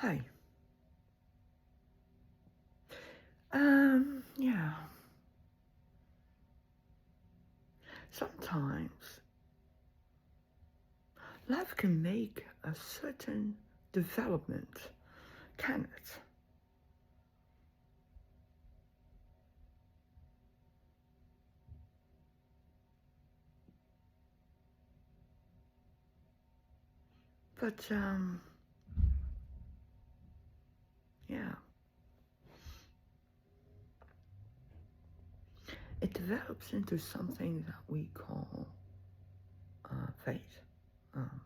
Hi. Yeah. Sometimes life can make a certain development, can it? But, yeah, it develops into something that we call faith, um,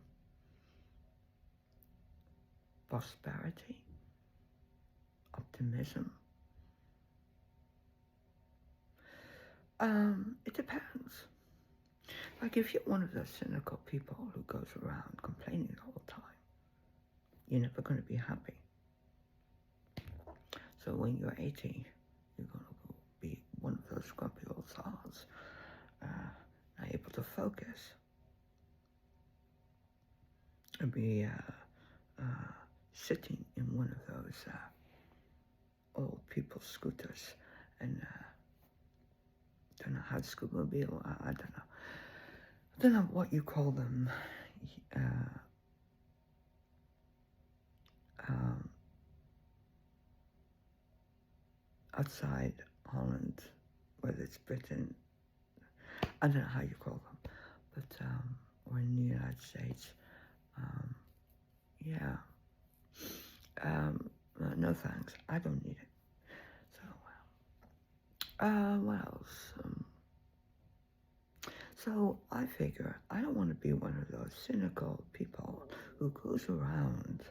prosperity, optimism. It depends. Like if you're one of those cynical people who goes around complaining the whole time, you're never going to be happy. So when you're 80, you're going to be one of those grumpy old sods, not able to focus, and be sitting in one of those old people's scooters, and don't know how to scootmobile. I don't know. I don't know what you call them. Uh, um, Outside Holland, whether it's Britain, I don't know how you call them, but or in the United States, yeah. No thanks. I don't need it. So, what else? So I figure I don't want to be one of those cynical people who goes around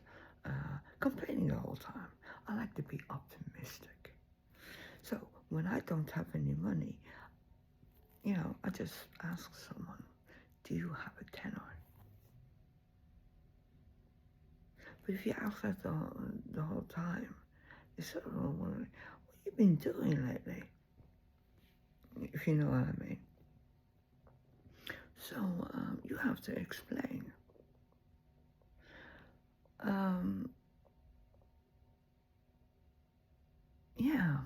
complaining the whole time. I like to be optimistic. So when I don't have any money, I just ask someone, do you have a tenor? But if you ask that the whole time, you sort of wondering, what have you been doing lately? If you know what I mean. So you have to explain. Um, yeah,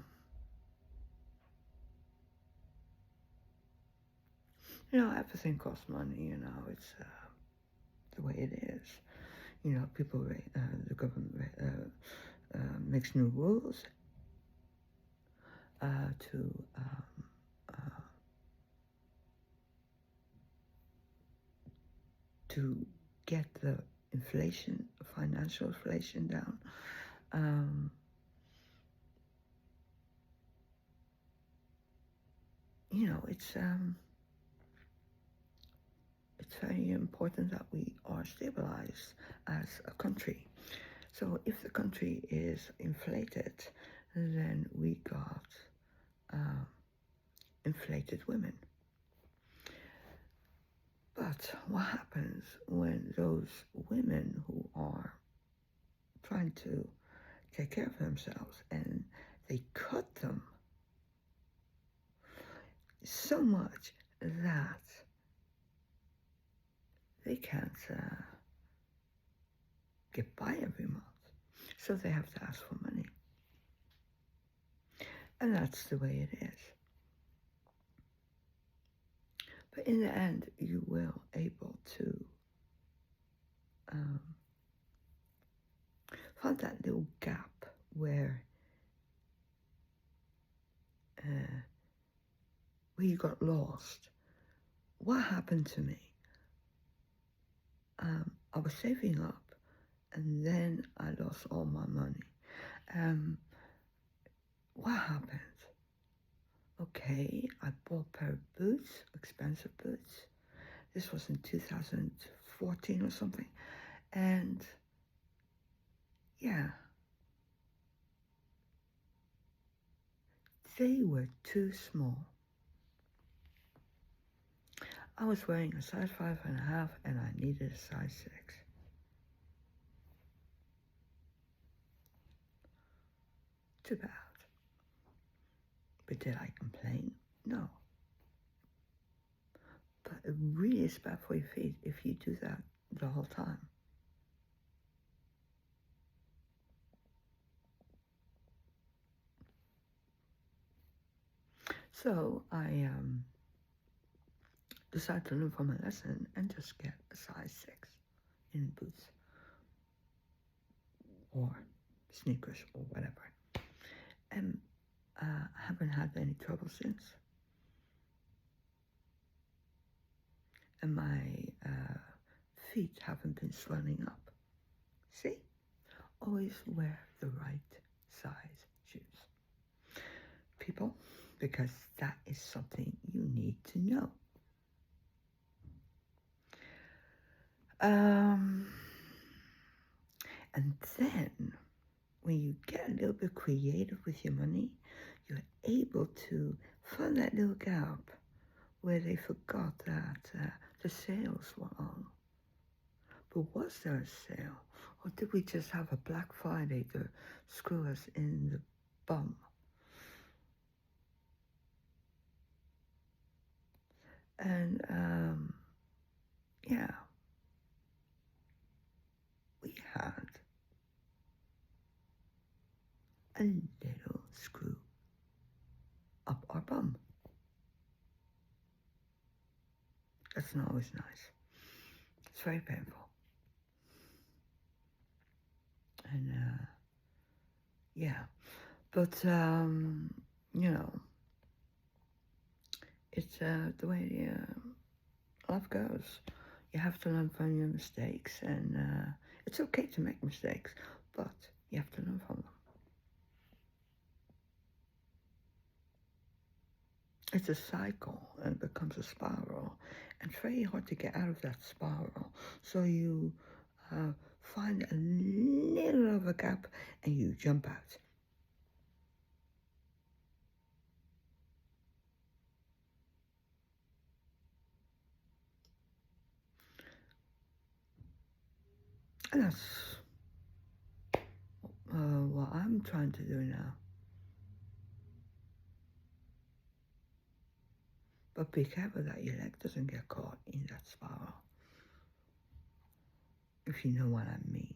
everything costs money. It's the way it is. People, the government makes new rules to uh, to get the financial inflation down. Um, it's very important that we are stabilized as a country. So if the country is inflated, then we got um, inflated women. But what happens when those women who are trying to take care of themselves and they cut them so much that they can't get by every month? So they have to ask for money. And that's the way it is. But in the end, you will able to find that little gap uh, where you got lost. What happened to me? I was saving up, and then I lost all my money. What happened? Okay, I bought a pair of boots, expensive boots. This was in 2014 or something. And yeah, they were too small. I was wearing a size 5.5 and I needed a size 6. Too bad. But did I complain? No. But it really is bad for your feet if you do that the whole time. So I decided to learn from my lesson and just get a size 6 in boots or sneakers or whatever. And I haven't had any trouble since. And my feet haven't been swelling up. See? Always wear the right size shoes, people, because that is something you need to know. And then, when you get a little bit creative with your money, you're able to fill that little gap where they forgot that the sales were on. But was there a sale? Or did we just have a Black Friday to screw us in the bum? And, yeah, we had a little screw up our bum. That's not always nice. It's very painful. And, yeah. But, you know, it's the way life goes. You have to learn from your mistakes, and it's okay to make mistakes, but you have to learn from them. It's a cycle, and it becomes a spiral, and it's very hard to get out of that spiral. So you find a little of a gap, and you jump out. And that's what I'm trying to do now. But be careful that your leg doesn't get caught in that spiral, if you know what I mean.